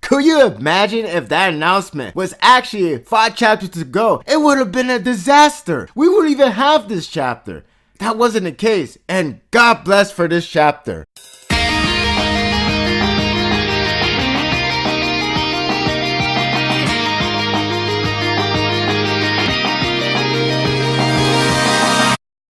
Could you imagine if that announcement was actually 5 chapters to go? It would have been a disaster. We wouldn't even have this chapter. That wasn't the case, and God bless for this chapter.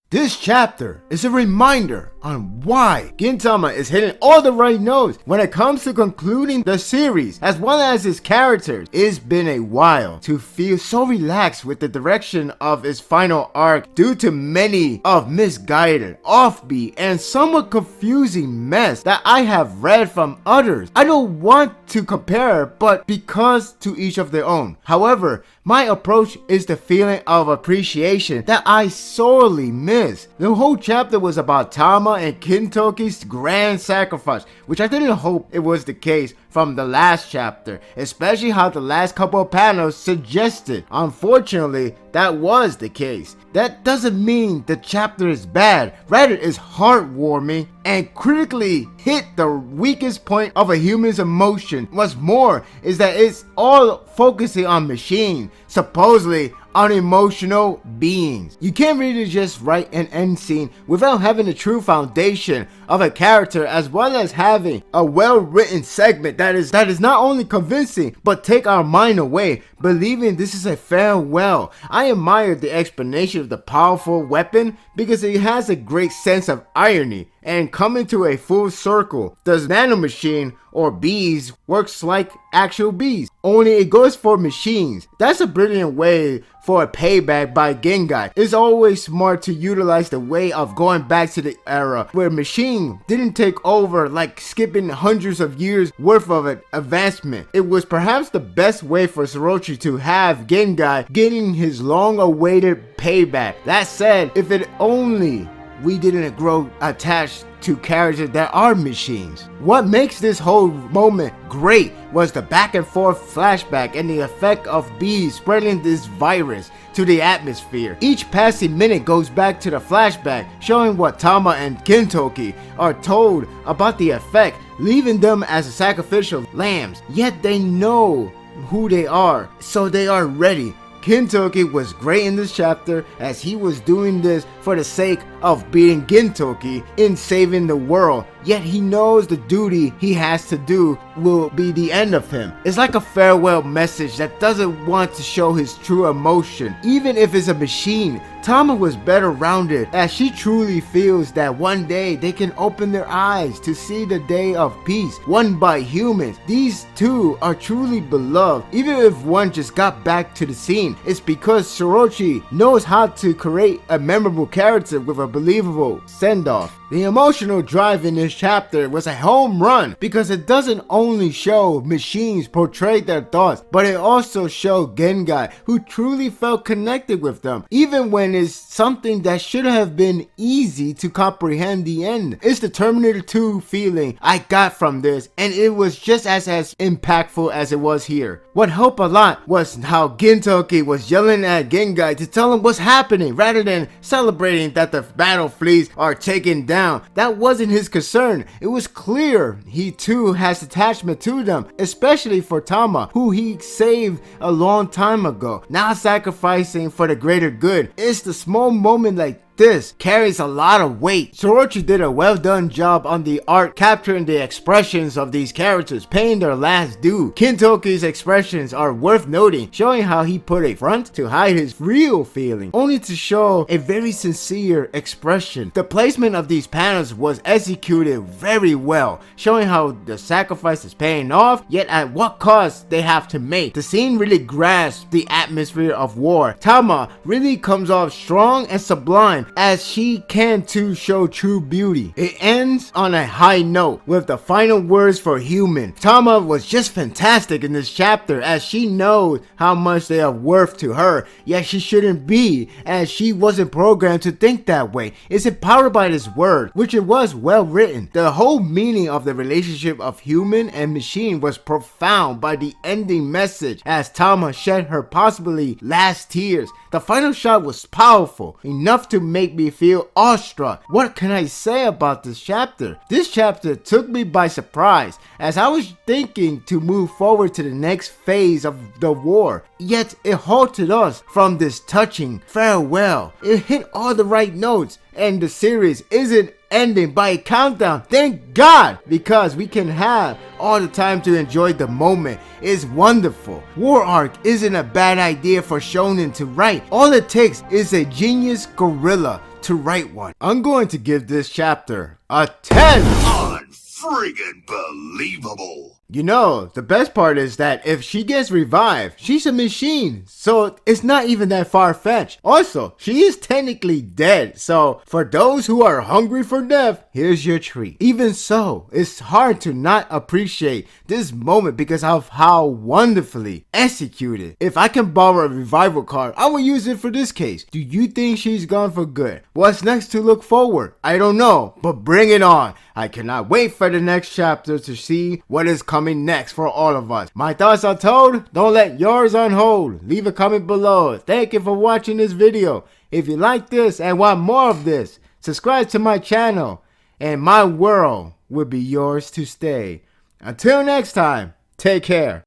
This chapter is a reminder on why Gintama is hitting all the right notes when it comes to concluding the series as well as its characters. It's been a while to feel so relaxed with the direction of its final arc due to many of misguided, offbeat, and somewhat confusing mess that I have read from others. I don't want to compare, but because to each of their own. However, my approach is the feeling of appreciation that I sorely miss. The whole chapter was about Tama and Kintoki's grand sacrifice, which I didn't hope it was the case from the last chapter, especially how the last couple of panels suggested. Unfortunately, that was the case. That doesn't mean the chapter is bad, rather it's heartwarming and critically hit the weakest point of a human's emotion. What's more is that it's all focusing on machines, supposedly unemotional beings. You can't really just write an end scene without having a true foundation of a character as well as having a well-written segment that is not only convincing but take our mind away, believing this is a farewell. I admire the explanation of the powerful weapon because it has a great sense of irony and coming to a full circle. The nanomachine or bees works like actual bees, only it goes for machines. That's a brilliant way for a payback by Gengai. It's always smart to utilize the way of going back to the era where machine didn't take over, like skipping hundreds of years worth of advancement. It was perhaps the best way for Sorochi to have Gengai getting his long-awaited payback. That said, if it only we didn't grow attached to characters that are machines. What makes this whole moment great was the back and forth flashback and the effect of bees spreading this virus to the atmosphere. Each passing minute goes back to the flashback, showing what Tama and Kintoki are told about the effect, leaving them as sacrificial lambs. Yet they know who they are, so they are ready. Kintoki was great in this chapter as he was doing this for the sake of beating Gintoki in saving the world, yet he knows the duty he has to do will be the end of him. It's like a farewell message that doesn't want to show his true emotion. Even if it's a machine, Tama was better rounded as she truly feels that one day they can open their eyes to see the day of peace won by humans. These two are truly beloved. Even if one just got back to the scene, it's because Sorochi knows how to create a memorable character with a believable send-off. The emotional drive in this chapter was a home run because it doesn't only show machines portray their thoughts, but it also showed Gengai who truly felt connected with them, even when it's something that should have been easy to comprehend the end. It's the Terminator 2 feeling I got from this, and it was just as impactful as it was here. What helped a lot was how Gintoki was yelling at Gengai to tell him what's happening rather than celebrating that the battle fleets are taken down. That wasn't his concern. It was clear he too has attachment to them, especially for Tama, who he saved a long time ago, now sacrificing for the greater good. It's the small moment like this carries a lot of weight. Sorochi did a well done job on the art capturing the expressions of these characters, paying their last due. Kintoki's expressions are worth noting, showing how he put a front to hide his real feeling, only to show a very sincere expression. The placement of these panels was executed very well, showing how the sacrifice is paying off, yet at what cost they have to make. The scene really grasps the atmosphere of war. Tama really comes off strong and sublime, as she can too show true beauty. It ends on a high note with the final words for human. Tama was just fantastic in this chapter as she knows how much they are worth to her, yet she shouldn't be, as she wasn't programmed to think that way. It's empowered by this word, which it was well written. The whole meaning of the relationship of human and machine was profound by the ending message as Tama shed her possibly last tears. The final shot was powerful enough to make me feel awestruck. What can I say about this chapter? This chapter took me by surprise as I was thinking to move forward to the next phase of the war. Yet it halted us from this touching farewell. It hit all the right notes and the series isn't ending by a countdown. Thank God, because we can have all the time to enjoy the moment. It's wonderful. War arc isn't a bad idea for shonen to write. All it takes is a genius gorilla to write one. I'm going to give this chapter a 10. Unfriggin' believable. You know, the best part is that if she gets revived, she's a machine, so it's not even that far-fetched. Also, she is technically dead, so for those who are hungry for death, here's your treat. Even so, it's hard to not appreciate this moment because of how wonderfully executed. If I can borrow a revival card, I will use it for this case. Do you think she's gone for good? What's next to look forward? I don't know, but bring it on. I cannot wait for the next chapter to see what is coming next for all of us. My thoughts are told. Don't let yours on hold. Leave a comment below. Thank you for watching this video. If you like this and want more of this, subscribe to my channel and my world will be yours to stay. Until next time, take care.